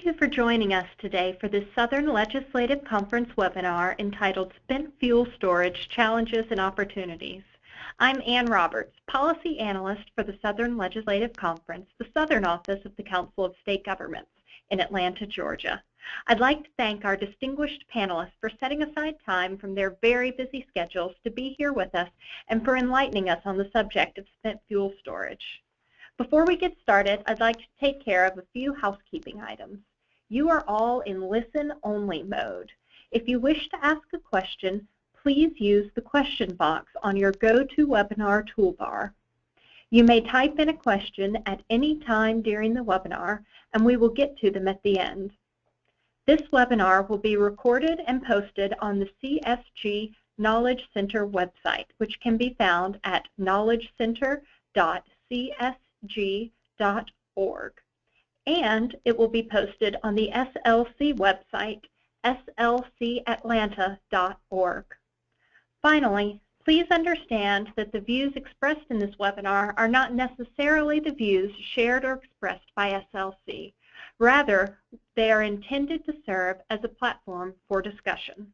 Thank you for joining us today for this Southern Legislative Conference webinar entitled Spent Fuel Storage Challenges and Opportunities. I'm Ann Roberts, Policy Analyst for the Southern Legislative Conference, the Southern Office of the Council of State Governments in Atlanta, Georgia. I'd like to thank our distinguished panelists for setting aside time from their very busy schedules to be here with us and for enlightening us on the subject of spent fuel storage. Before we get started, I'd like to take care of a few housekeeping items. You are all in listen-only mode. If you wish to ask a question, please use the question box on your GoToWebinar toolbar. You may type in a question at any time during the webinar, and we will get to them at the end. This webinar will be recorded and posted on the CSG Knowledge Center website, which can be found at knowledgecenter.csg.org, and it will be posted on the SLC website, slcatlanta.org. Finally, please understand that the views expressed in this webinar are not necessarily the views shared or expressed by SLC. Rather, they are intended to serve as a platform for discussion.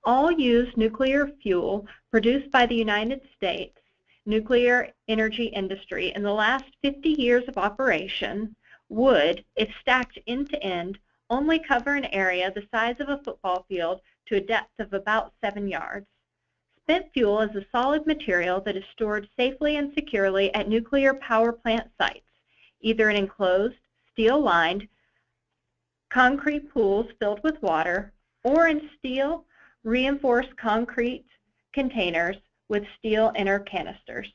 All used nuclear fuel produced by the United States nuclear energy industry in the last 50 years of operation would, if stacked end to end, only cover an area the size of a football field to a depth of about 7 yards. Spent fuel is a solid material that is stored safely and securely at nuclear power plant sites, either in enclosed, steel-lined concrete pools filled with water, or in steel reinforced concrete containers with steel inner canisters.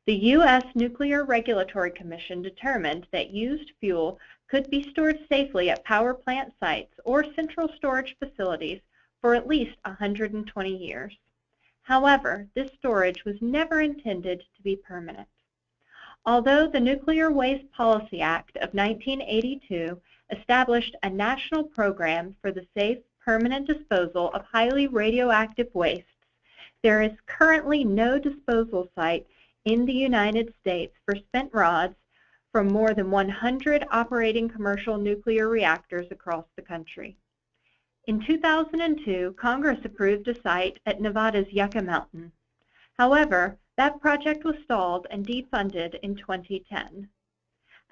The U.S. Nuclear Regulatory Commission determined that used fuel could be stored safely at power plant sites or central storage facilities for at least 120 years. However, this storage was never intended to be permanent. Although the Nuclear Waste Policy Act of 1982 established a national program for the safe, permanent disposal of highly radioactive wastes, there is currently no disposal site in the United States for spent rods from more than 100 operating commercial nuclear reactors across the country. In 2002, Congress approved a site at Nevada's Yucca Mountain. However, that project was stalled and defunded in 2010.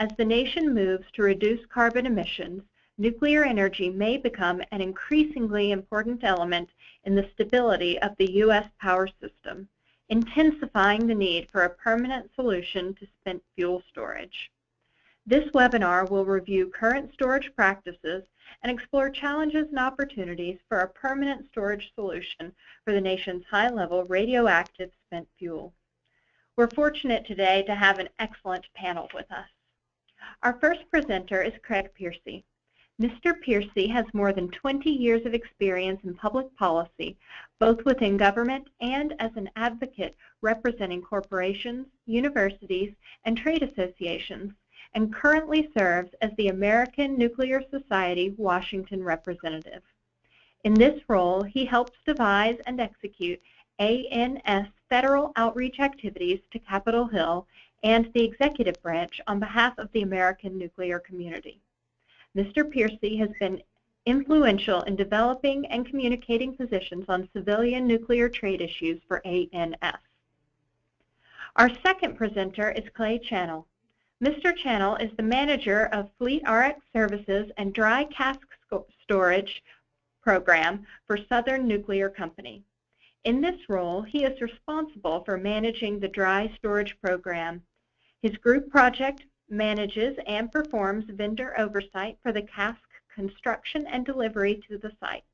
As the nation moves to reduce carbon emissions, nuclear energy may become an increasingly important element in the stability of the U.S. power system, intensifying the need for a permanent solution to spent fuel storage. This webinar will review current storage practices and explore challenges and opportunities for a permanent storage solution for the nation's high-level radioactive spent fuel. We're fortunate today to have an excellent panel with us. Our first presenter is Craig Piercy. Mr. Piercy has more than 20 years of experience in public policy, both within government and as an advocate representing corporations, universities, and trade associations, and currently serves as the American Nuclear Society Washington representative. In this role, he helps devise and execute ANS federal outreach activities to Capitol Hill and the executive branch on behalf of the American nuclear community. Mr. Piercy has been influential in developing and communicating positions on civilian nuclear trade issues for ANS. Our second presenter is Clay Channel. Mr. Channel is the manager of Fleet RX Services and Dry Cask Storage Program for Southern Nuclear Company. In this role, he is responsible for managing the dry storage program. His group project manages and performs vendor oversight for the cask construction and delivery to the sites.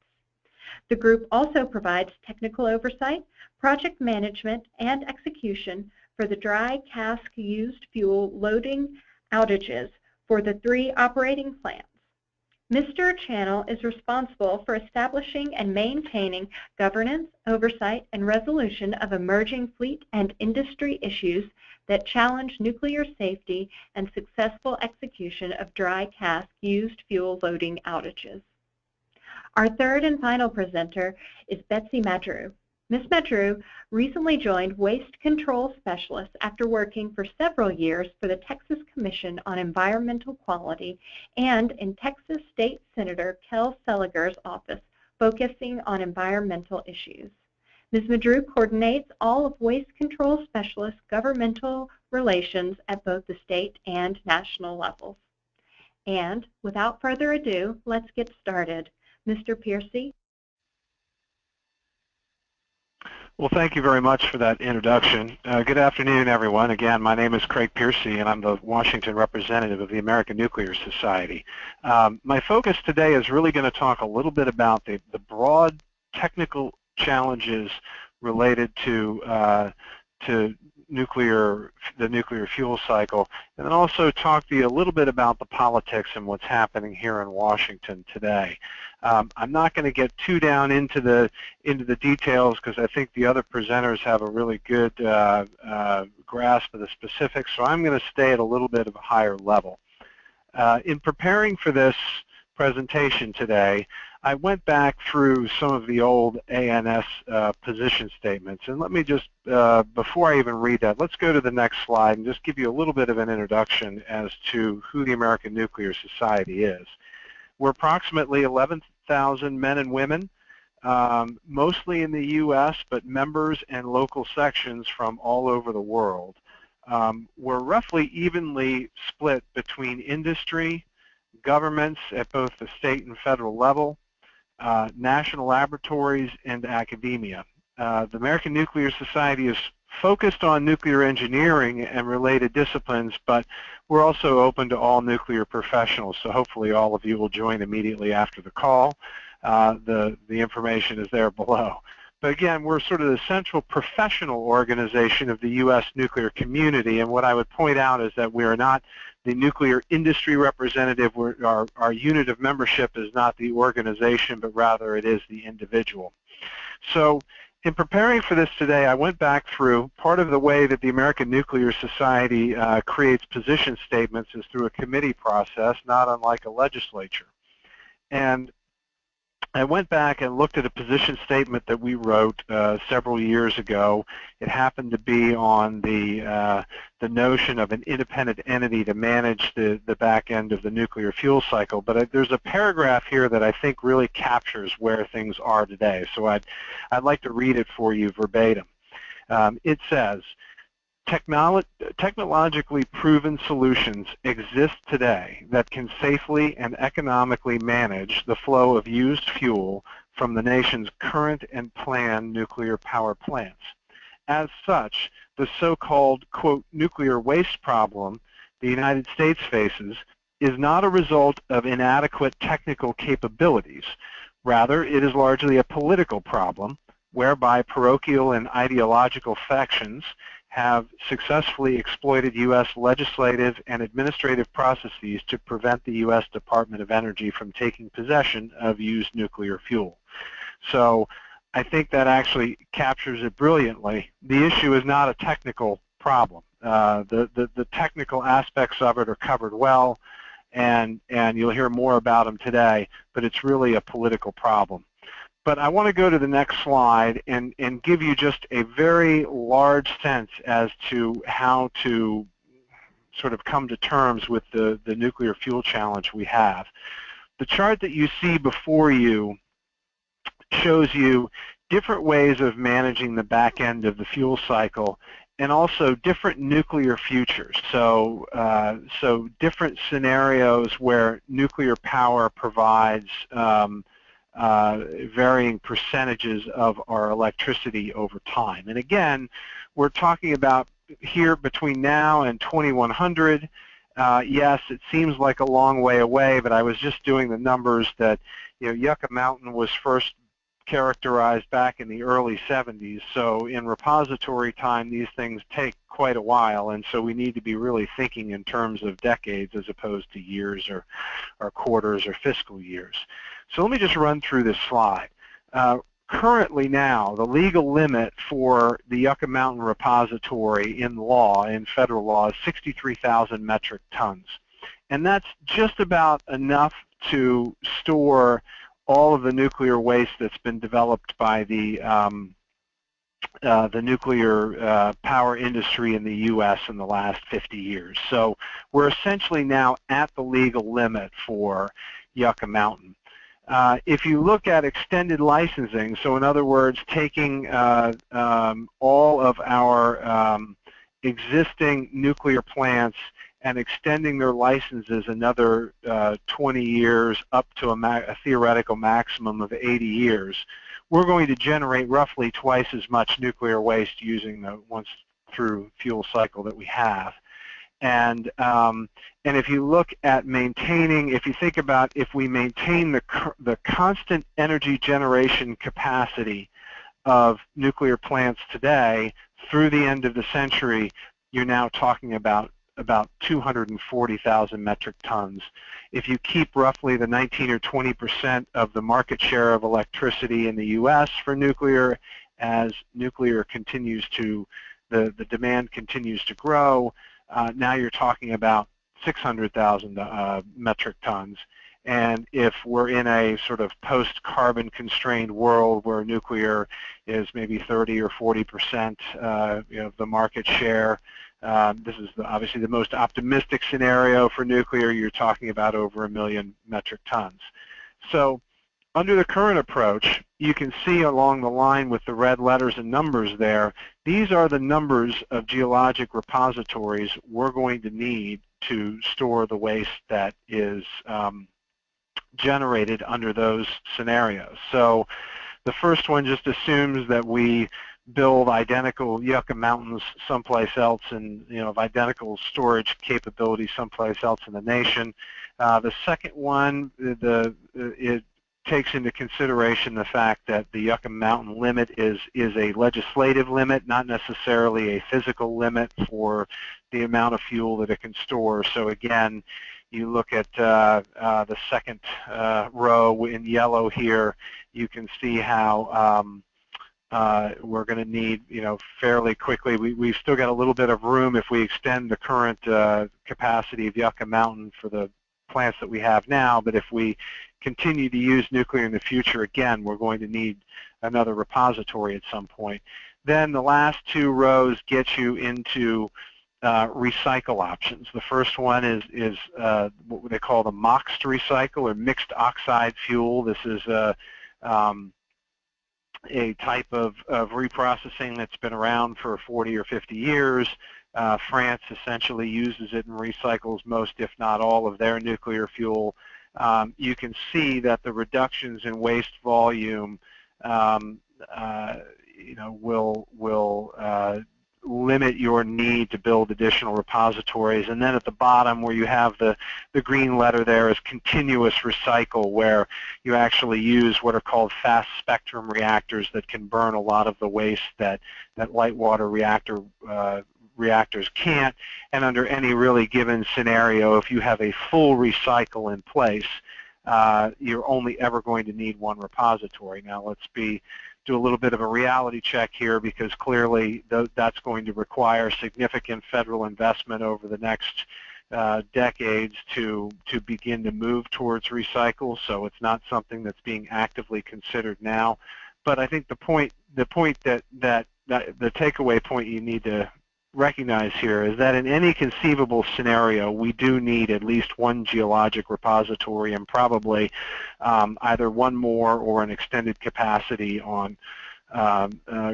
The group also provides technical oversight, project management, and execution for the dry cask used fuel loading outages for the 3 operating plants. Mr. Channel is responsible for establishing and maintaining governance, oversight, and resolution of emerging fleet and industry issues that challenge nuclear safety and successful execution of dry cask used fuel loading outages. Our third and final presenter is Betsy Madru. Ms. Medrew recently joined Waste Control Specialist after working for several years for the Texas Commission on Environmental Quality and in Texas State Senator Kel Seliger's office, focusing on environmental issues. Ms. Medrew coordinates all of Waste Control Specialist's governmental relations at both the state and national levels. And without further ado, let's get started. Mr. Piercy. Well, thank you very much for that introduction. Good afternoon, everyone. Again, my name is Craig Piercy, and I'm the Washington representative of the American Nuclear Society. My focus today is really going to talk a little bit about the broad technical challenges related to the nuclear fuel cycle, and then also talk to you a little bit about the politics and what's happening here in Washington today. I'm not going to get too down into the details because I think the other presenters have a really good grasp of the specifics, so I'm going to stay at a little bit of a higher level. In preparing for this presentation today, I went back through some of the old ANS position statements, and let me just, before I even read that, let's go to the next slide and just give you a little bit of an introduction as to who the American Nuclear Society is. We're approximately 11,000 men and women, mostly in the U.S., but members and local sections from all over the world. We're roughly evenly split between industry, governments at both the state and federal level, national laboratories, and academia. The American Nuclear Society is focused on nuclear engineering and related disciplines, but we're also open to all nuclear professionals, so hopefully all of you will join immediately after the call. The information is there below. But again, we're sort of the central professional organization of the U.S. nuclear community, and what I would point out is that we are not the nuclear industry representative. Our unit of membership is not the organization, but rather it is the individual. So in preparing for this today, I went back through part of the way that the American Nuclear Society creates position statements is through a committee process, not unlike a legislature. And I went back and looked at a position statement that we wrote several years ago. It happened to be on the notion of an independent entity to manage the back end of the nuclear fuel cycle. But there's a paragraph here that I think really captures where things are today. So I'd like to read it for you verbatim. It says, technologically proven solutions exist today that can safely and economically manage the flow of used fuel from the nation's current and planned nuclear power plants. As such, the so-called, quote, nuclear waste problem the United States faces is not a result of inadequate technical capabilities. Rather, it is largely a political problem whereby parochial and ideological factions have successfully exploited U.S. legislative and administrative processes to prevent the U.S. Department of Energy from taking possession of used nuclear fuel. So I think that actually captures it brilliantly. The issue is not a technical problem. The technical aspects of it are covered well, and you'll hear more about them today, but it's really a political problem. But I want to go to the next slide and give you just a very large sense as to how to sort of come to terms with the nuclear fuel challenge we have. The chart that you see before you shows you different ways of managing the back end of the fuel cycle and also different nuclear futures. So, different scenarios where nuclear power provides varying percentages of our electricity over time. And again, we're talking about here between now and 2100. Yes, it seems like a long way away, but I was just doing the numbers that, Yucca Mountain was first characterized back in the early 70s. So in repository time, these things take quite a while, and so we need to be really thinking in terms of decades as opposed to years or quarters or fiscal years. So let me just run through this slide. Currently now, the legal limit for the Yucca Mountain repository in law, in federal law, is 63,000 metric tons. And that's just about enough to store all of the nuclear waste that's been developed by the the nuclear power industry in the U.S. in the last 50 years. So we're essentially now at the legal limit for Yucca Mountain. If you look at extended licensing, so in other words, taking all of our existing nuclear plants and extending their licenses another 20 years up to a theoretical maximum of 80 years, we're going to generate roughly twice as much nuclear waste using the once-through fuel cycle that we have. And if you look at maintaining, if you think about if we maintain the constant energy generation capacity of nuclear plants today through the end of the century, you're now talking about 240,000 metric tons. If you keep roughly the 19 or 20% of the market share of electricity in the U.S. for nuclear, as nuclear continues to, the demand continues to grow, now you're talking about 600,000 metric tons. And if we're in a sort of post-carbon constrained world where nuclear is maybe 30 or 40% of the market share, this is obviously the most optimistic scenario for nuclear. You're talking about over 1 million metric tons. So under the current approach, you can see along the line with the red letters and numbers there, these are the numbers of geologic repositories we're going to need to store the waste that is generated under those scenarios. So the first one just assumes that we build identical Yucca Mountains someplace else and of identical storage capability someplace else in the nation. The second one, it takes into consideration the fact that the Yucca Mountain limit is a legislative limit, not necessarily a physical limit for the amount of fuel that it can store. So again, you look at the second row in yellow here, you can see how we're going to need, fairly quickly. We've still got a little bit of room if we extend the current capacity of Yucca Mountain for the plants that we have now, but if we continue to use nuclear in the future, again, we're going to need another repository at some point. Then the last two rows get you into recycle options. The first one is what they call the MOXed recycle, or mixed oxide fuel. This is a type of reprocessing that's been around for 40 or 50 years. France essentially uses it and recycles most, if not all, of their nuclear fuel. You can see that the reductions in waste volume, will limit your need to build additional repositories. And then at the bottom where you have the green letter there is continuous recycle, where you actually use what are called fast spectrum reactors that can burn a lot of the waste that light water reactors can't. And under any really given scenario, if you have a full recycle in place, you're only ever going to need one repository. Now let's do a little bit of a reality check here, because clearly that's going to require significant federal investment over the next decades to begin to move towards recycle. So it's not something that's being actively considered now. But I think the takeaway point you need to recognize here is that in any conceivable scenario, we do need at least one geologic repository, and probably either one more or an extended capacity on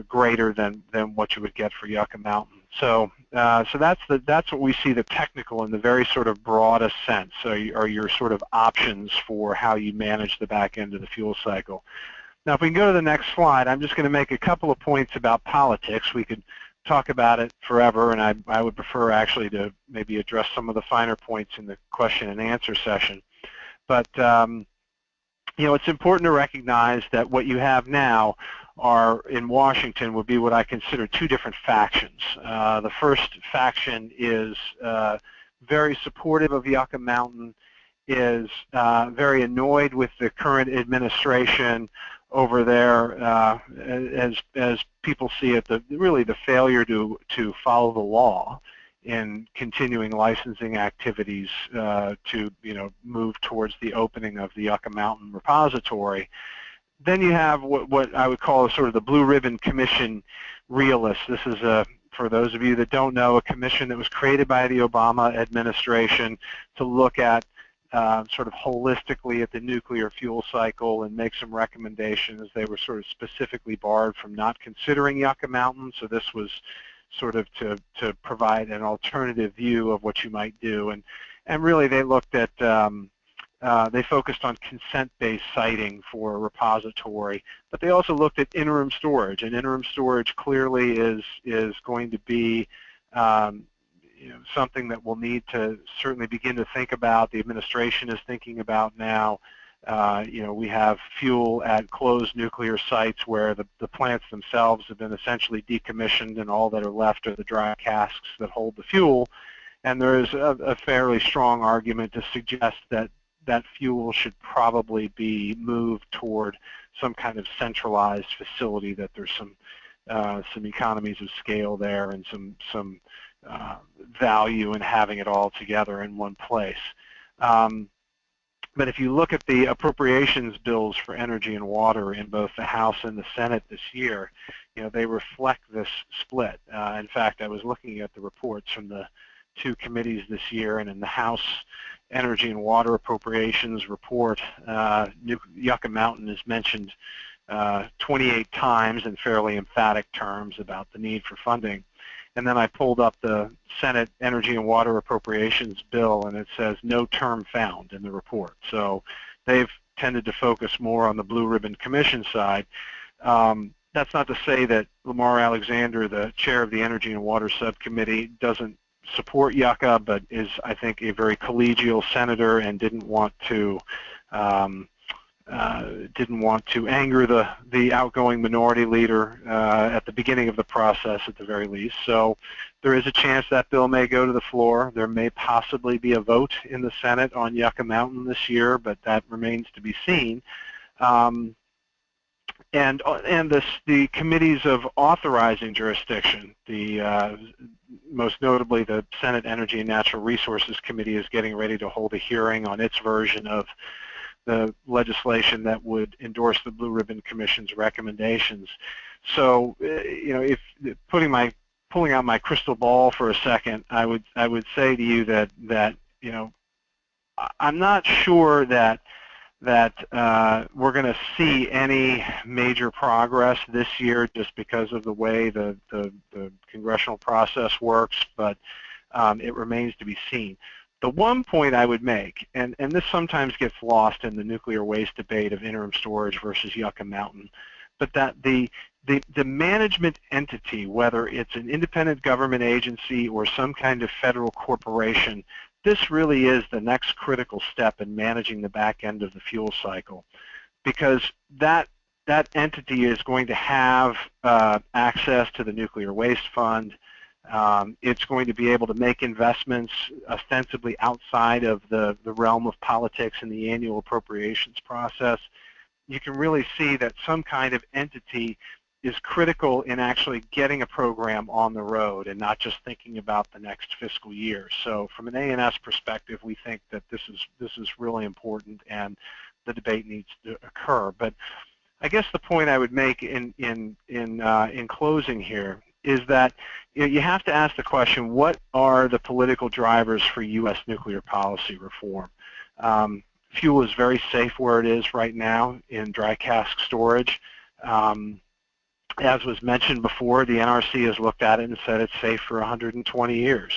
greater than what you would get for Yucca Mountain. So that's what we see, the technical in the very sort of broadest sense, are your sort of options for how you manage the back end of the fuel cycle. Now if we can go to the next slide, I'm just going to make a couple of points about politics. We could talk about it forever, and I would prefer actually to maybe address some of the finer points in the question and answer session. But it's important to recognize that what you have now are in Washington would be what I consider two different factions. The first faction is very supportive of Yucca Mountain, is very annoyed with the current administration over there, as people see it, really the failure to follow the law in continuing licensing activities to move towards the opening of the Yucca Mountain repository. Then you have what I would call sort of the Blue Ribbon Commission realists. This is for those of you that don't know, a commission that was created by the Obama administration to look at sort of holistically at the nuclear fuel cycle and make some recommendations. They were sort of specifically barred from not considering Yucca Mountain, so this was sort of to provide an alternative view of what you might do. And really they looked at, they focused on consent-based siting for a repository, but they also looked at interim storage, and interim storage clearly is going to be something that we'll need to certainly begin to think about. The administration is thinking about now. We have fuel at closed nuclear sites where the plants themselves have been essentially decommissioned, and all that are left are the dry casks that hold the fuel. And there is a fairly strong argument to suggest that that fuel should probably be moved toward some kind of centralized facility, that there's some economies of scale there and some value in having it all together in one place. But if you look at the appropriations bills for energy and water in both the House and the Senate this year, they reflect this split. In fact, I was looking at the reports from the two committees this year, and in the House Energy and Water Appropriations report, Yucca Mountain is mentioned 28 times in fairly emphatic terms about the need for funding. And then I pulled up the Senate Energy and Water Appropriations bill, and it says no term found in the report. So they've tended to focus more on the Blue Ribbon Commission side. That's not to say that Lamar Alexander, the chair of the Energy and Water Subcommittee, doesn't support Yucca, but is, I think, a very collegial senator and didn't want to anger the outgoing minority leader at the beginning of the process, at the very least. So there is a chance that bill may go to the floor. There may possibly be a vote in the Senate on Yucca Mountain this year, but that remains to be seen. And the committees of authorizing jurisdiction, most notably the Senate Energy and Natural Resources Committee is getting ready to hold a hearing on its version of the legislation that would endorse the Blue Ribbon Commission's recommendations. So, if pulling out my crystal ball for a second, I would say to you that I'm not sure that we're going to see any major progress this year just because of the way the congressional process works, but it remains to be seen. The one point I would make, and this sometimes gets lost in the nuclear waste debate of interim storage versus Yucca Mountain, but that the management entity, whether it's an independent government agency or some kind of federal corporation, this really is the next critical step in managing the back end of the fuel cycle, because that entity is going to have access to the Nuclear Waste Fund. It's going to be able to make investments ostensibly outside of the realm of politics in the annual appropriations process. You can really see that some kind of entity is critical in actually getting a program on the road and not just thinking about the next fiscal year. So from an A&S perspective, we think that this is really important and the debate needs to occur. But I guess the point I would make in closing here is that you have to ask the question, what are the political drivers for U.S. nuclear policy reform? Fuel is very safe where it is right now in dry cask storage. As was mentioned before, the NRC has looked at it and said it's safe for 120 years.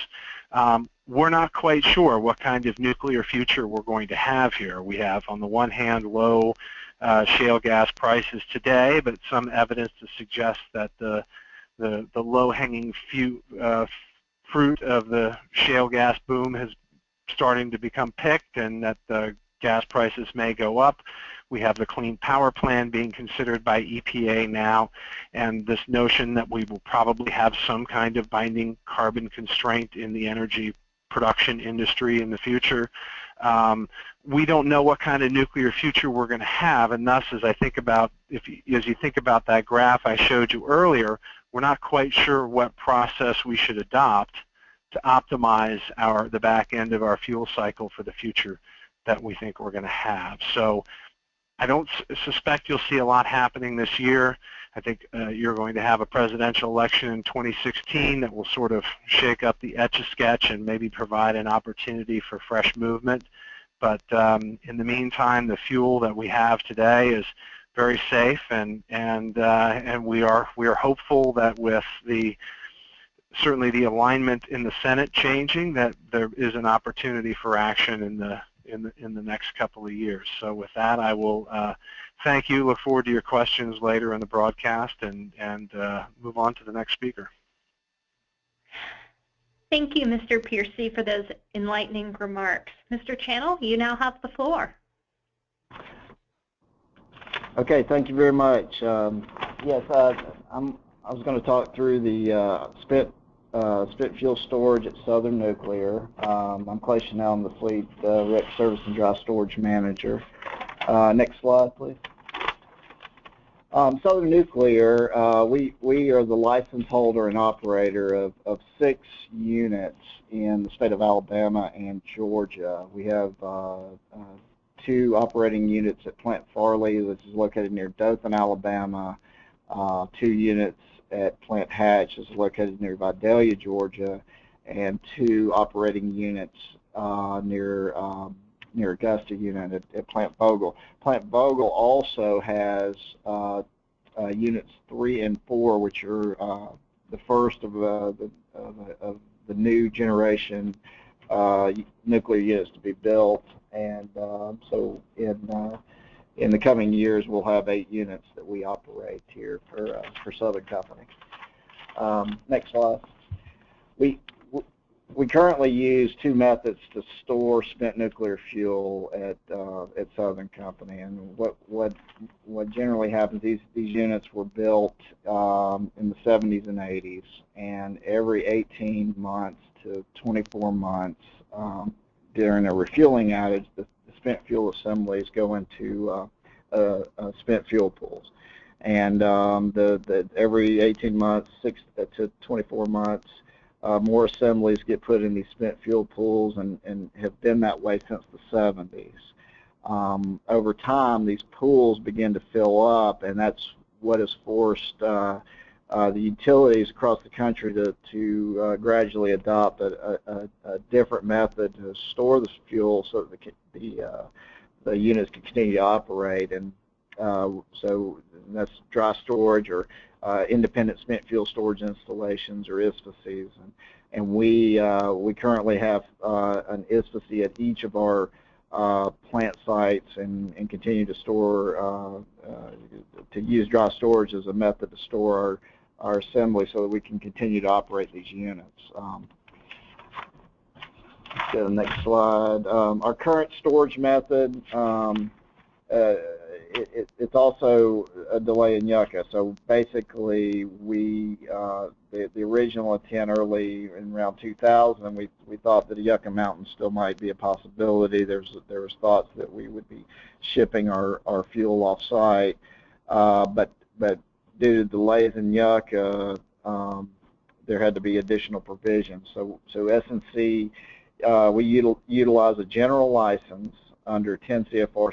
We're not quite sure what kind of nuclear future we're going to have here. We have, on the one hand, low shale gas prices today, but some evidence to suggest that the low-hanging fruit of the shale gas boom is starting to become picked, and that the gas prices may go up. We have the Clean Power Plan being considered by EPA now, and this notion that we will probably have some kind of binding carbon constraint in the energy production industry in the future. We don't know what kind of nuclear future we're going to have, and thus, as you think about that graph I showed you earlier, we're not quite sure what process we should adopt to optimize the back end of our fuel cycle for the future that we think we're going to have. So I don't suspect you'll see a lot happening this year. I think you're going to have a presidential election in 2016 that will sort of shake up the Etch-a-Sketch and maybe provide an opportunity for fresh movement. But in the meantime, the fuel that we have today is very safe, and we are hopeful that with certainly the alignment in the Senate changing, that there is an opportunity for action in the next couple of years. So with that, I will thank you. Look forward to your questions later in the broadcast, and move on to the next speaker. Thank you, Mr. Piercy, for those enlightening remarks. Mr. Channel, you now have the floor. Okay, thank you very much. Yes, I was going to talk through the spent fuel storage at Southern Nuclear. I'm Clay Chanel, I'm the Fleet Rec Service and Dry Storage Manager. Next slide, please. Southern Nuclear, we are the license holder and operator of 6 units in the state of Alabama and Georgia. We have 2 operating units at Plant Farley, which is located near Dothan, Alabama, 2 units at Plant Hatch, which is located near Vidalia, Georgia, and 2 operating units near Augusta unit at Plant Vogel. Plant Vogel also has units 3 and 4, which are the first of the new generation nuclear units to be built, and so in the coming years we'll have 8 units that we operate here for Southern Company. Next slide. We currently use 2 methods to store spent nuclear fuel at Southern Company, and what generally happens, these units were built in the 70s and 80s, and every 18 months to 24 months during a refueling outage, the spent fuel assemblies go into spent fuel pools, and every 18 months, 6 to 24 months, more assemblies get put in these spent fuel pools, and have been that way since the 70s. Over time, these pools begin to fill up, and that's what has forced the utilities across the country to gradually adopt a different method to store this fuel so that the units can continue to operate. And so that's dry storage, or independent spent fuel storage installations, or ISFSIs, and we currently have an ISFSI at each of our plant sites, and continue to store to use dry storage as a method to store our assembly so that we can continue to operate these units. Go to the next slide. Our current storage method, it's also a delay in Yucca. So basically, the original intent early in around 2000, we thought that a Yucca Mountain still might be a possibility. There was thoughts that we would be shipping our fuel off site, but due to delays in Yucca, there had to be additional provisions. So S&C, we utilize a general license under 10 CFR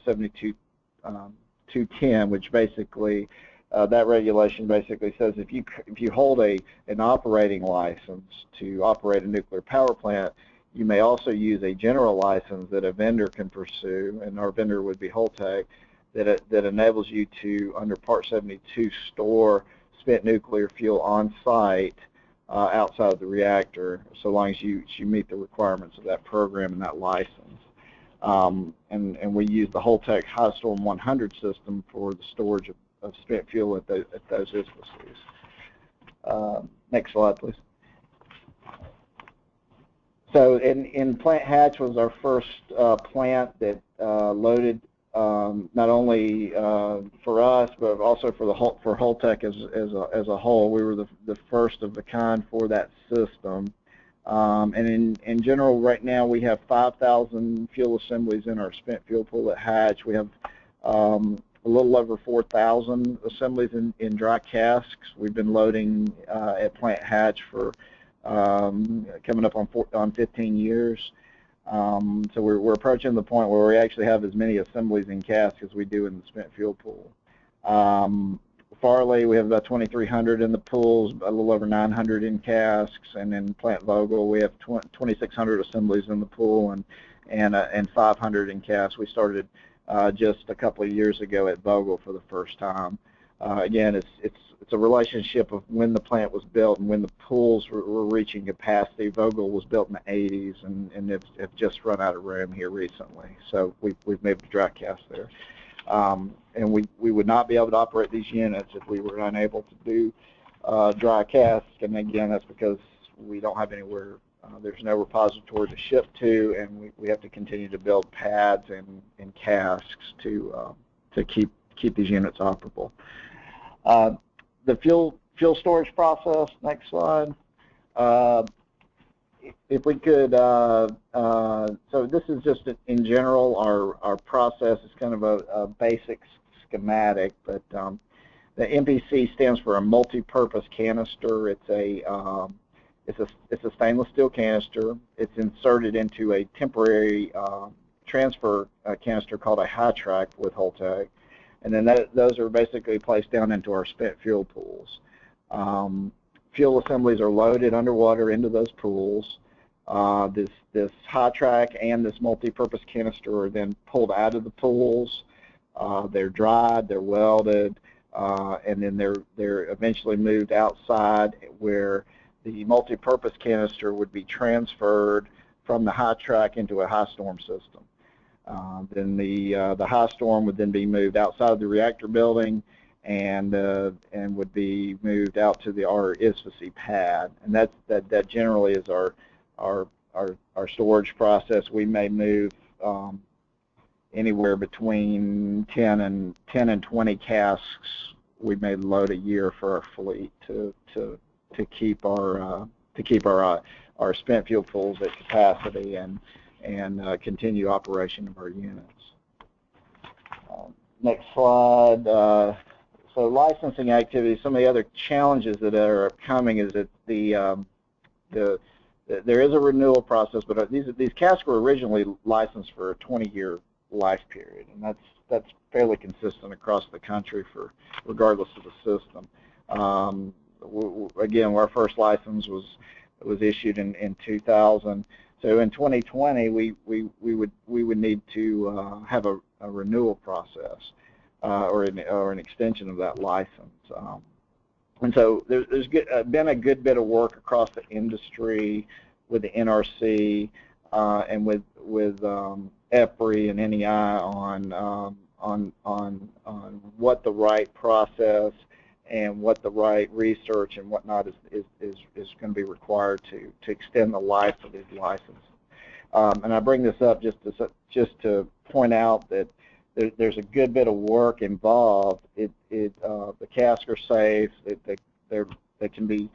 72.210, which basically that regulation basically says if you hold an operating license to operate a nuclear power plant, you may also use a general license that a vendor can pursue, and our vendor would be Holtec, that enables you to, under Part 72, store spent nuclear fuel on site outside of the reactor, so long as you meet the requirements of that program and that license. And we use the Holtec High Storm 100 system for the storage of spent fuel at those ISFSIs. Next slide, please. So in Plant Hatch was our first plant that loaded not only for us, but also for Holtec as a whole. We were the first of the kind for that system. And in general, right now we have 5,000 fuel assemblies in our spent fuel pool at Hatch. We have a little over 4,000 assemblies in dry casks. We've been loading at Plant Hatch for coming up on 15 years. So we're approaching the point where we actually have as many assemblies in casks as we do in the spent fuel pool. Farley, we have about 2,300 in the pools, a little over 900 in casks, and in Plant Vogel, we have 2,600 assemblies in the pool and 500 in casks. We started just a couple of years ago at Vogel for the first time. Again, it's a relationship of when the plant was built and when the pools were reaching capacity. Vogel was built in the 80s and have just run out of room here recently, so we've moved to dry cast there. And we would not be able to operate these units if we were unable to do dry cast, and again, that's because we don't have anywhere, there's no repository to ship to, and we have to continue to build pads and casks to keep these units operable. The fuel storage process, next slide. If we could, so this is just in general our process. Is kind of a basic schematic, but the MPC stands for a multi-purpose canister. It's a stainless steel canister. It's inserted into a temporary transfer canister called a high track with Holtec, and then those are basically placed down into our spent fuel pools. Fuel assemblies are loaded underwater into those pools. This high track and this multi-purpose canister are then pulled out of the pools. They're dried, they're welded, and then they're eventually moved outside where the multi-purpose canister would be transferred from the high track into a high storm system. Then the high storm would then be moved outside of the reactor building and would be moved out to our ISFSI pad, and that generally is our storage process. We may move anywhere between 10 and 20 casks. We may load a year for our fleet to keep our spent fuel pools at capacity and continue operation of our units. Next slide. So licensing activities. Some of the other challenges that are coming is that there is a renewal process, but these casks were originally licensed for a 20-year life period, and that's fairly consistent across the country regardless of the system. Again, our first license was issued in 2000. So in 2020, we would need to have a renewal process or an extension of that license. And so there's been a good bit of work across the industry with the NRC and with EPRI and NEI on what the right process and what the right research and whatnot is going to be required to extend the life of these licenses. And I bring this up just to point out that there's a good bit of work involved. The casks are safe. They're definitely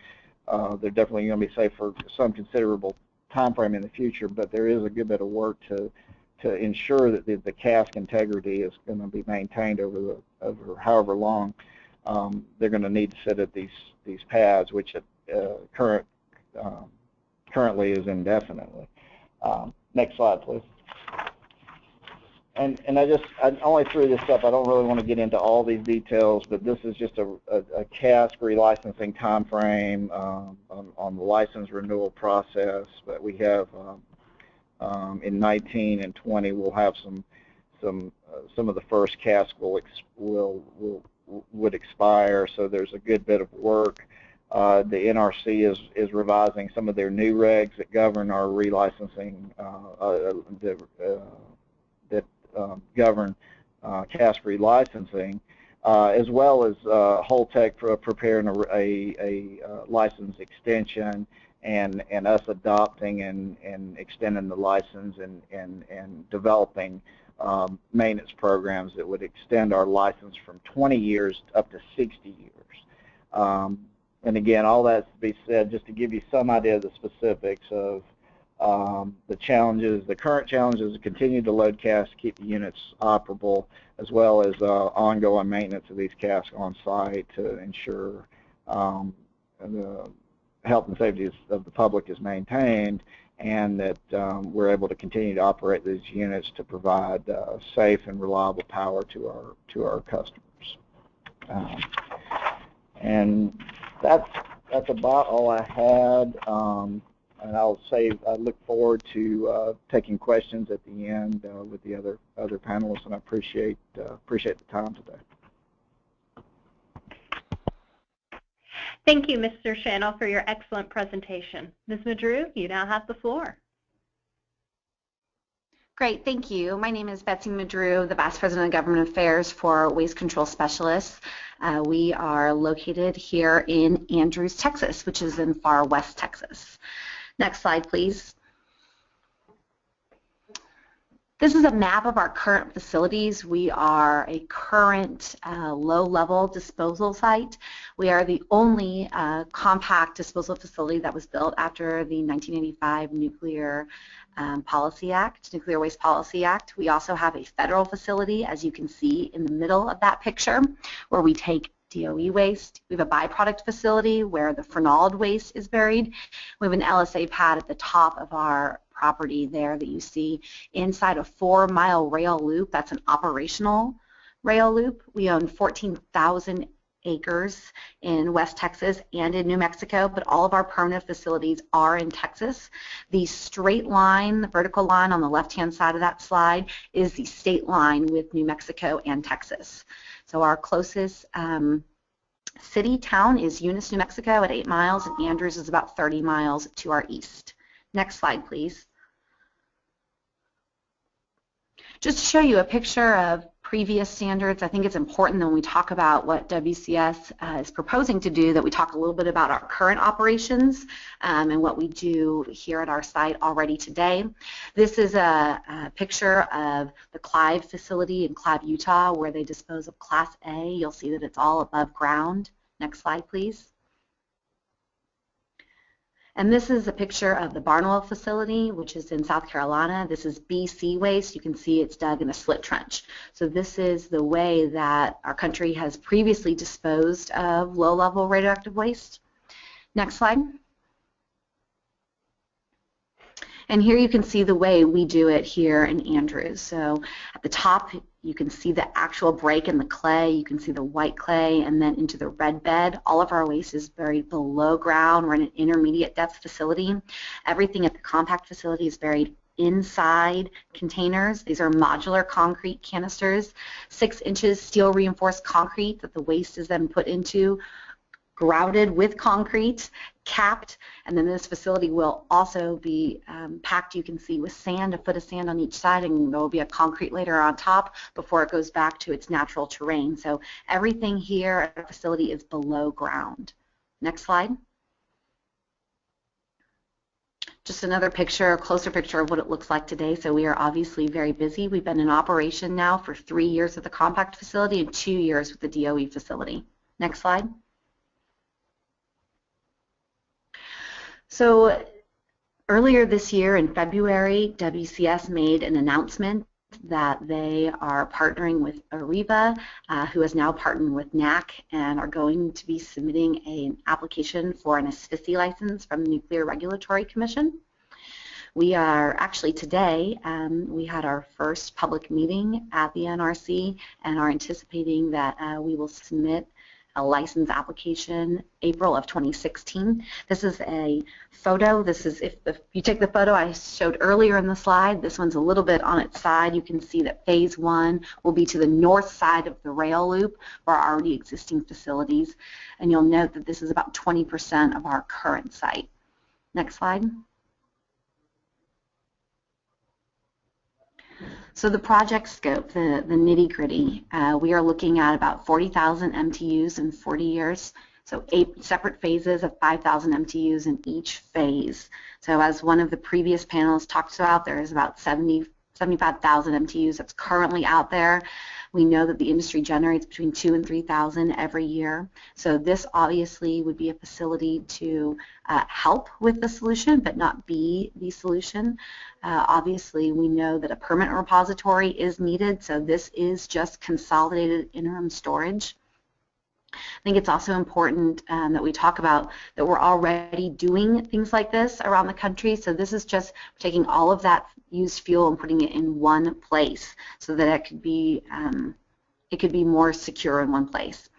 going to be safe for some considerable time frame in the future. But there is a good bit of work to ensure that the cask integrity is going to be maintained over however long they're going to need to sit at these pads, which currently is indefinitely. Next slide, please. And I only threw this up. I don't really want to get into all these details, but this is just a cask relicensing time frame on the license renewal process. But we have in 19 and 20, we'll have some of the first casks would expire. So there's a good bit of work. The NRC is revising some of their new regs that govern our relicensing, that govern cask relicensing, as well as Holtec preparing a license extension and us adopting and extending the license and developing maintenance programs that would extend our license from 20 years up to 60 years. And again, all that to be said, just to give you some idea of the specifics of the current challenges to continue to load casks, keep the units operable, as well as ongoing maintenance of these casks on site to ensure the health and safety of the public is maintained, and that we're able to continue to operate these units to provide safe and reliable power to our customers. And that's about all I had. And I'll say I look forward to taking questions at the end with the other panelists, and I appreciate the time today. Thank you, Mr. Shannell, for your excellent presentation. Ms. Madru, you now have the floor. Great, thank you. My name is Betsy Madru, the Vice President of Government Affairs for Waste Control Specialists. We are located here in Andrews, Texas, which is in far west Texas. Next slide, please. This is a map of our current facilities. We are a current low-level disposal site. We are the only compact disposal facility that was built after the 1985 Nuclear Waste Policy Act. We also have a federal facility, as you can see in the middle of that picture, where we take DOE waste. We have a byproduct facility where the phenoled waste is buried. We have an LSA pad at the top of our property there that you see inside a 4-mile rail loop. That's an operational rail loop. We own 14,000 acres in West Texas and in New Mexico, but all of our permanent facilities are in Texas. The straight line, the vertical line on the left-hand side of that slide is the state line with New Mexico and Texas. So our closest city town is Eunice, New Mexico at 8 miles, and Andrews is about 30 miles to our east. Next slide, please. Just to show you a picture of previous standards, I think it's important when we talk about what WCS is proposing to do that we talk a little bit about our current operations and what we do here at our site already today. This is a picture of the Clive facility in Clive, Utah, where they dispose of Class A. You'll see that it's all above ground. Next slide, please. And this is a picture of the Barnwell Facility, which is in South Carolina. This is BC waste. You can see it's dug in a slit trench. So this is the way that our country has previously disposed of low-level radioactive waste. Next slide. And here you can see the way we do it here in Andrews. So at the top, you can see the actual break in the clay. You can see the white clay and then into the red bed. All of our waste is buried below ground. We're in an intermediate depth facility. Everything at the compact facility is buried inside containers. These are modular concrete canisters, 6 inches steel reinforced concrete that the waste is then put into, grouted with concrete, capped, and then this facility will also be packed, you can see, with sand, a foot of sand on each side, and there will be a concrete layer on top before it goes back to its natural terrain. So everything here at the facility is below ground. Next slide. Just another picture, a closer picture of what it looks like today. So we are obviously very busy. We've been in operation now for 3 years at the compact facility and 2 years with the DOE facility. Next slide. So earlier this year in February, WCS made an announcement that they are partnering with Areva, who has now partnered with NAC, and are going to be submitting an application for an ISFSI license from the Nuclear Regulatory Commission. We are actually today, we had our first public meeting at the NRC and are anticipating that we will submit a license application April of 2016. This is a photo. This is, if you take the photo I showed earlier in the slide, this one's a little bit on its side. You can see that phase 1 will be to the north side of the rail loop for our already existing facilities. And you'll note that this is about 20% of our current site. Next slide. So the project scope, the nitty-gritty, we are looking at about 40,000 MTUs in 40 years, so 8 separate phases of 5,000 MTUs in each phase. So as one of the previous panels talked about, there is about 75,000 MTUs that's currently out there. We know that the industry generates between 2,000 and 3,000 every year. So this obviously would be a facility to help with the solution, but not be the solution. Obviously, we know that a permanent repository is needed, so this is just consolidated interim storage. I think it's also important that we talk about that we're already doing things like this around the country. So this is just taking all of that used fuel and putting it in one place so that it could be more secure in one place.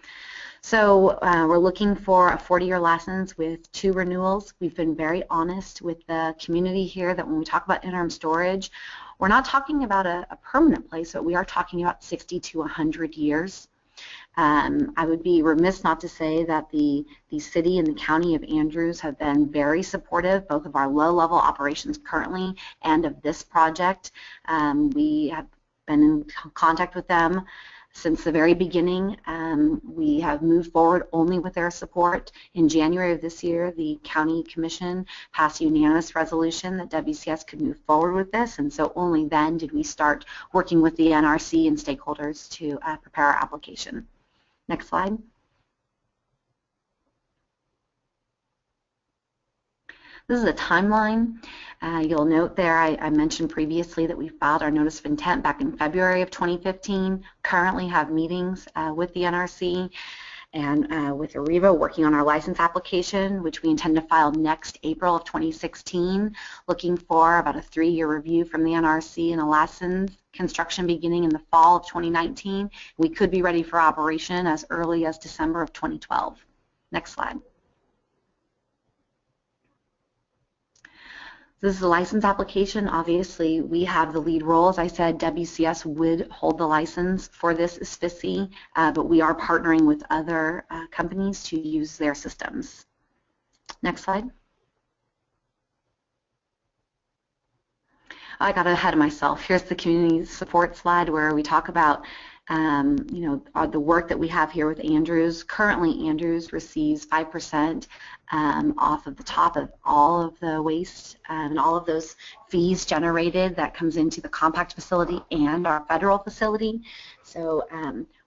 So we're looking for a 40-year license with 2 renewals. We've been very honest with the community here that when we talk about interim storage, we're not talking about a permanent place, but we are talking about 60 to 100 years. I would be remiss not to say that the city and the county of Andrews have been very supportive, both of our low-level operations currently and of this project. We have been in contact with them since the very beginning. We have moved forward only with their support. In January of this year, the County Commission passed a unanimous resolution that WCS could move forward with this, and so only then did we start working with the NRC and stakeholders to prepare our application. Next slide. This is a timeline. You'll note there I mentioned previously that we filed our notice of intent back in February of 2015, currently have meetings with the NRC and with AREVA working on our license application, which we intend to file next April of 2016, looking for about a 3-year review from the NRC and a license construction beginning in the fall of 2019. We could be ready for operation as early as December of 2012. Next slide. This is the license application. Obviously, we have the lead role. As I said, WCS would hold the license for this ISFSI, but we are partnering with other companies to use their systems. Next slide. I got ahead of myself. Here's the community support slide where we talk about the work that we have here with Andrews. Currently, Andrews receives 5% off of the top of all of the waste and all of those fees generated that comes into the compact facility and our federal facility. So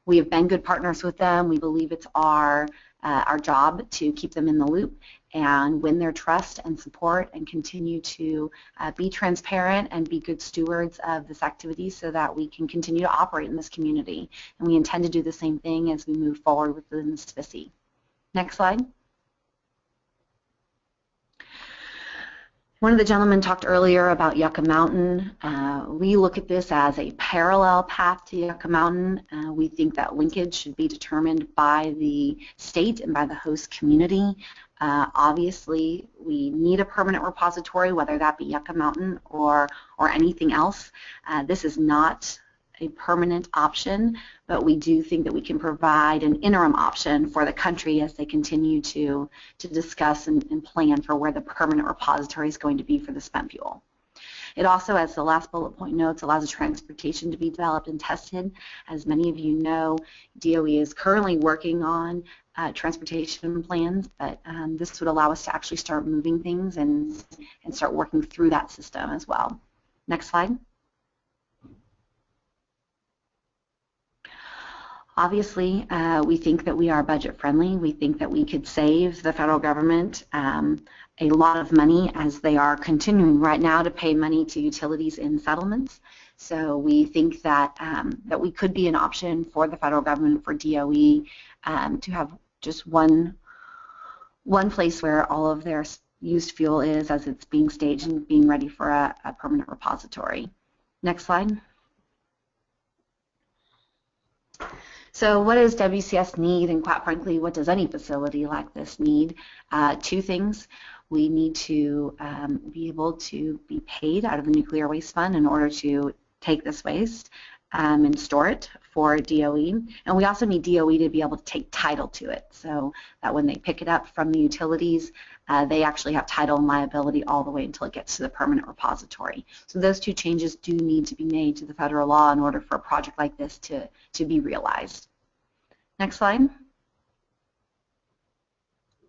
we have been good partners with them. We believe it's our job to keep them in the loop and win their trust and support and continue to be transparent and be good stewards of this activity so that we can continue to operate in this community. And we intend to do the same thing as we move forward within this ISFSI. Next slide. One of the gentlemen talked earlier about Yucca Mountain. We look at this as a parallel path to Yucca Mountain. We think that linkage should be determined by the state and by the host community. Obviously, we need a permanent repository, whether that be Yucca Mountain or anything else. This is not a permanent option, but we do think that we can provide an interim option for the country as they continue to discuss and plan for where the permanent repository is going to be for the spent fuel. It also, as the last bullet point notes, allows the transportation to be developed and tested. As many of you know, DOE is currently working on transportation plans, but this would allow us to actually start moving things and start working through that system as well. Next slide. Obviously, we think that we are budget friendly. We think that we could save the federal government a lot of money as they are continuing right now to pay money to utilities in settlements. So we think that that we could be an option for the federal government, for DOE, to have just one place where all of their used fuel is as it's being staged and being ready for a permanent repository. Next slide. So what does WCS need, and quite frankly, what does any facility like this need? 2 things. We need to be able to be paid out of the Nuclear Waste Fund in order to take this waste and store it for DOE. And we also need DOE to be able to take title to it so that when they pick it up from the utilities, they actually have title and liability all the way until it gets to the permanent repository. So those 2 changes do need to be made to the federal law in order for a project like this to be realized. Next slide.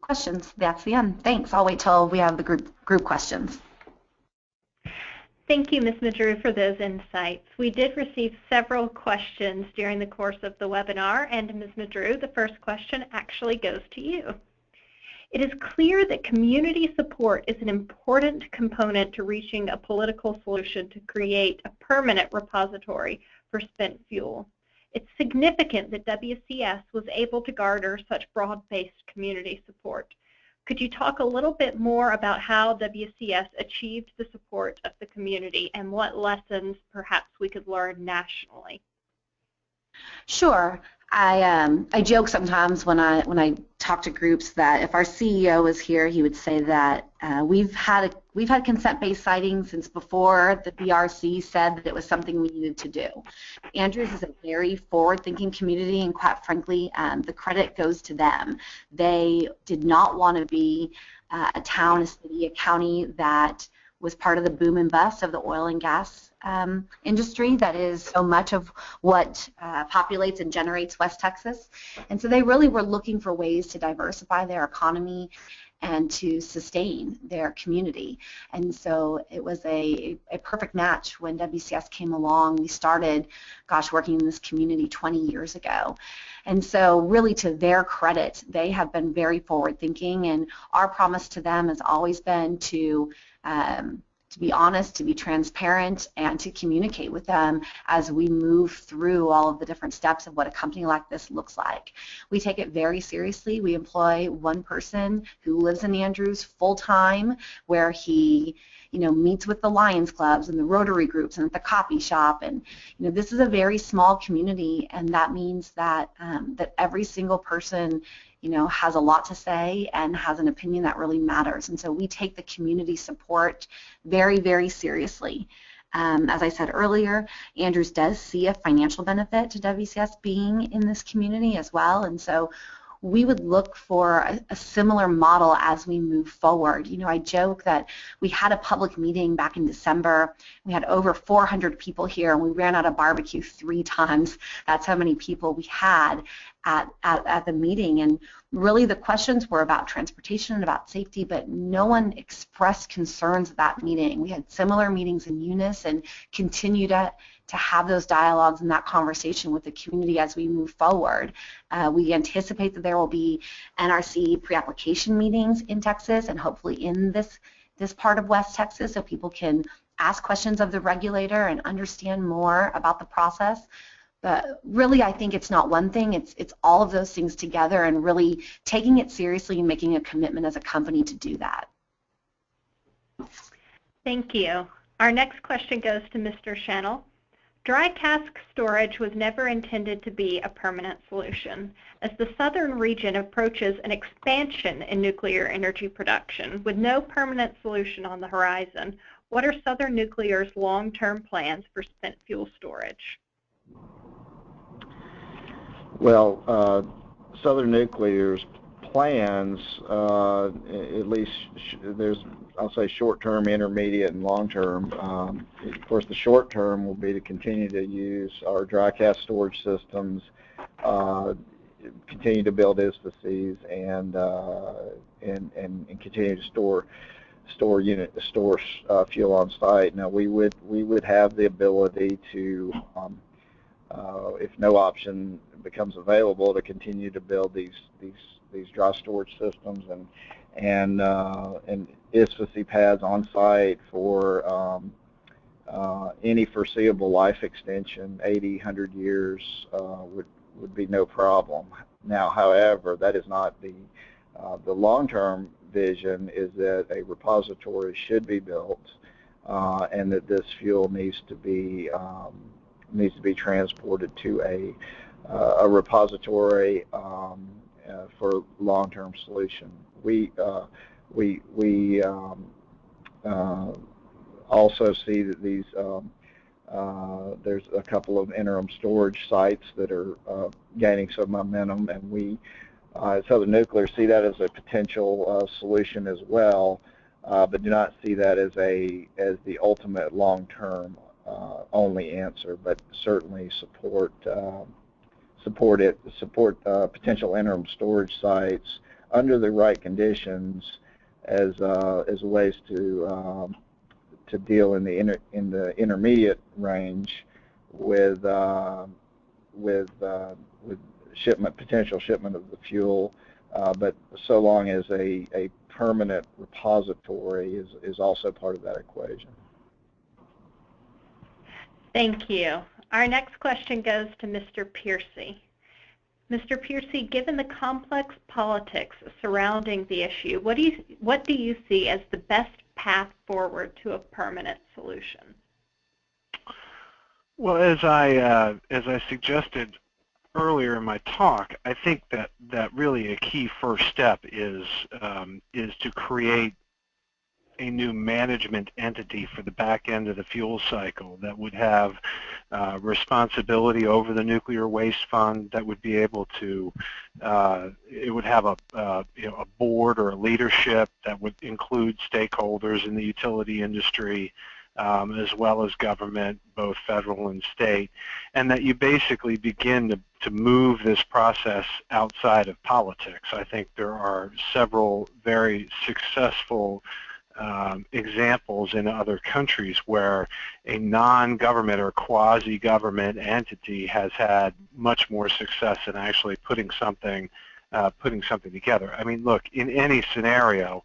Questions? That's the end. Thanks. I'll wait till we have the group questions. Thank you, Ms. Madru, for those insights. We did receive several questions during the course of the webinar, and Ms. Madru, the first question actually goes to you. It is clear that community support is an important component to reaching a political solution to create a permanent repository for spent fuel. It's significant that WCS was able to garner such broad-based community support. Could you talk a little bit more about how WCS achieved the support of the community and what lessons perhaps we could learn nationally? Sure. I joke sometimes when I talk to groups that if our CEO was here, he would say that we've had consent-based siting since before the BRC said that it was something we needed to do. Andrews is a very forward-thinking community, and quite frankly, the credit goes to them. They did not want to be a town, a city, a county that was part of the boom and bust of the oil and gas industry that is so much of what populates and generates West Texas. And so they really were looking for ways to diversify their economy and to sustain their community. And so it was a perfect match when WCS came along. We started, working in this community 20 years ago. And so really to their credit, they have been very forward-thinking, and our promise to them has always been to be honest, to be transparent, and to communicate with them as we move through all of the different steps of what a company like this looks like. We take it very seriously. We employ one person who lives in Andrews full-time, where he meets with the Lions clubs and the Rotary groups and at the coffee shop. And this is a very small community, and that means that that every single person has a lot to say and has an opinion that really matters. And so we take the community support very, very seriously. As I said earlier, Andrews does see a financial benefit to WCS being in this community as well, and so we would look for a similar model as we move forward. I joke that we had a public meeting back in December. We had over 400 people here, and we ran out of barbecue 3 times. That's how many people we had at the meeting. And really the questions were about transportation and about safety, but no one expressed concerns at that meeting. We had similar meetings in Eunice and continue to have those dialogues and that conversation with the community as we move forward. We anticipate that there will be NRC pre-application meetings in Texas and hopefully in this part of West Texas, so people can ask questions of the regulator and understand more about the process. But really, I think it's not one thing, it's all of those things together, and really taking it seriously and making a commitment as a company to do that. Thank you. Our next question goes to Mr. Schnell. Dry cask storage was never intended to be a permanent solution. As the southern region approaches an expansion in nuclear energy production with no permanent solution on the horizon, what are Southern Nuclear's long-term plans for spent fuel storage? Well, Southern Nuclear's plans, at least there's, I'll say, short-term, intermediate, and long-term. Of course, the short-term will be to continue to use our dry cask storage systems, continue to build ISFSIs, and continue to store fuel on site. Now, we would have the ability to, if no option becomes available, to continue to build these dry storage systems and ISFSI pads on site for any foreseeable life extension. 80, 100 years would be no problem. Now, however, that is not the long-term vision. Is that a repository should be built, and that this fuel needs to be transported to a repository for long-term solution. We also see that these there's a couple of interim storage sites that are gaining some momentum, and we at Southern Nuclear see that as a potential solution as well, but do not see that as the ultimate long-term only answer, but certainly support potential interim storage sites under the right conditions as ways to deal in the intermediate range with potential shipment of the fuel, but so long as a permanent repository is also part of that equation. Thank you. Our next question goes to Mr. Piercy. Mr. Piercy, given the complex politics surrounding the issue, what do you see as the best path forward to a permanent solution? Well, as I suggested earlier in my talk, I think that really a key first step is to create a new management entity for the back end of the fuel cycle that would have responsibility over the nuclear waste fund, that would be able to, it would have a board or a leadership that would include stakeholders in the utility industry, as well as government, both federal and state, and that you basically begin to move this process outside of politics. I think there are several very successful examples in other countries where a non-government or quasi-government entity has had much more success in actually putting something together. I mean, look, in any scenario,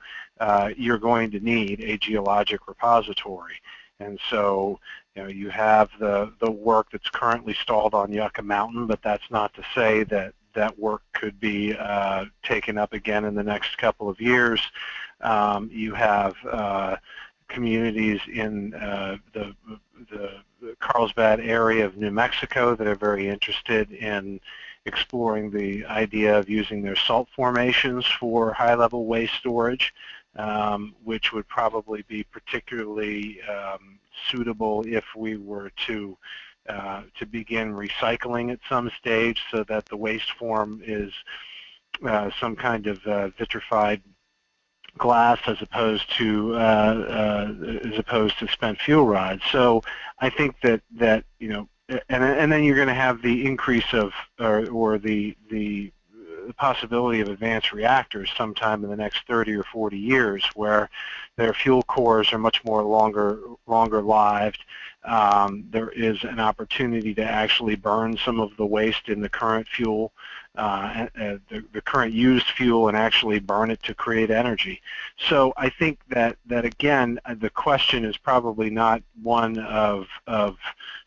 you're going to need a geologic repository, and so you have the work that's currently stalled on Yucca Mountain, but that's not to say that that work could be taken up again in the next couple of years. You have communities in the Carlsbad area of New Mexico that are very interested in exploring the idea of using their salt formations for high-level waste storage, which would probably be particularly suitable if we were to begin recycling at some stage, so that the waste form is some kind of vitrified glass as opposed to spent fuel rods. So I think that and then you're going to have the increase of or the possibility of advanced reactors sometime in the next 30 or 40 years, where their fuel cores are much more longer lived. There is an opportunity to actually burn some of the waste in the current fuel, the current used fuel, and actually burn it to create energy. So I think that again, the question is probably not one of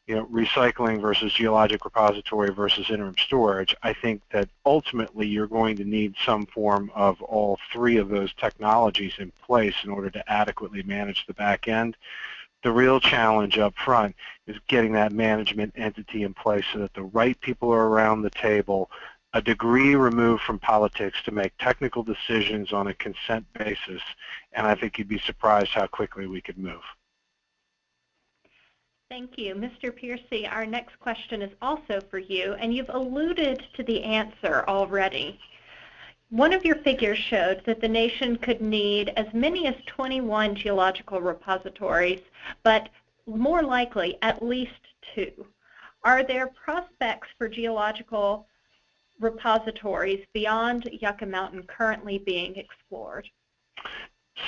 recycling versus geologic repository versus interim storage. I think that ultimately you're going to need some form of all three of those technologies in place in order to adequately manage the back end. The real challenge up front is getting that management entity in place so that the right people are around the table, a degree removed from politics, to make technical decisions on a consent basis, and I think you'd be surprised how quickly we could move. Thank you. Mr. Piercy, our next question is also for you, and you've alluded to the answer already. One of your figures showed that the nation could need as many as 21 geological repositories, but more likely at least 2. Are there prospects for geological repositories beyond Yucca Mountain currently being explored?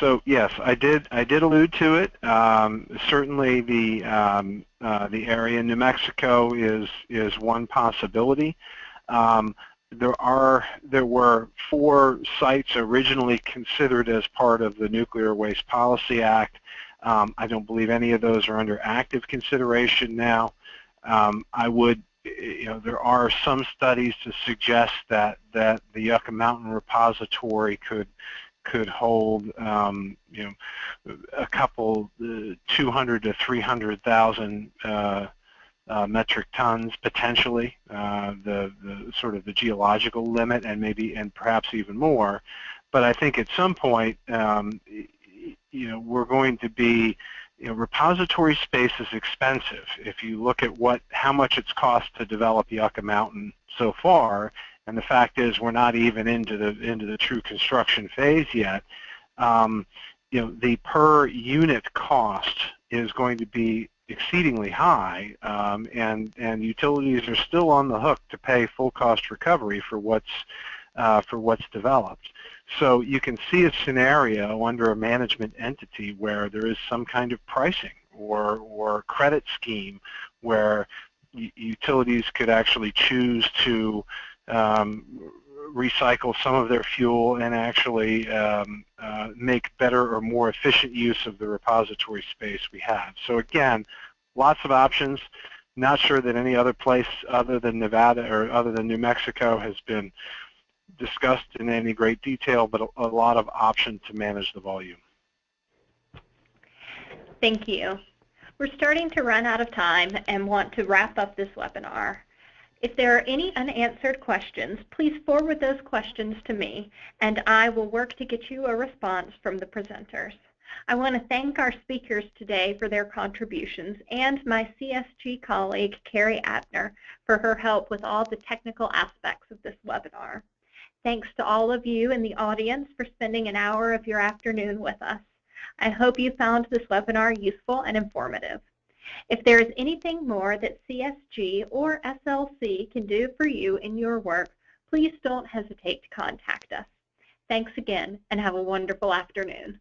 So yes, I did allude to it. Certainly, the area in New Mexico is one possibility. There were 4 sites originally considered as part of the Nuclear Waste Policy Act. I don't believe any of those are under active consideration now. There are some studies to suggest that the Yucca Mountain repository could hold, a couple, 200 to 300,000 metric tons potentially, the sort of the geological limit, and perhaps even more. But I think at some point, we're going to be, repository space is expensive. If you look at how much it's cost to develop Yucca Mountain so far, and the fact is we're not even into the true construction phase yet, the per unit cost is going to be exceedingly high, and utilities are still on the hook to pay full cost recovery for what's developed. So you can see a scenario under a management entity where there is some kind of pricing or credit scheme where utilities could actually choose to recycle some of their fuel and actually make better or more efficient use of the repository space we have. So again, lots of options. Not sure that any other place other than Nevada or other than New Mexico has been discussed in any great detail, but a lot of options to manage the volume. Thank you. We're starting to run out of time and want to wrap up this webinar. If there are any unanswered questions, please forward those questions to me, and I will work to get you a response from the presenters. I want to thank our speakers today for their contributions and my CSG colleague, Carrie Abner, for her help with all the technical aspects of this webinar. Thanks to all of you in the audience for spending an hour of your afternoon with us. I hope you found this webinar useful and informative. If there is anything more that CSG or SLC can do for you in your work, please don't hesitate to contact us. Thanks again, and have a wonderful afternoon.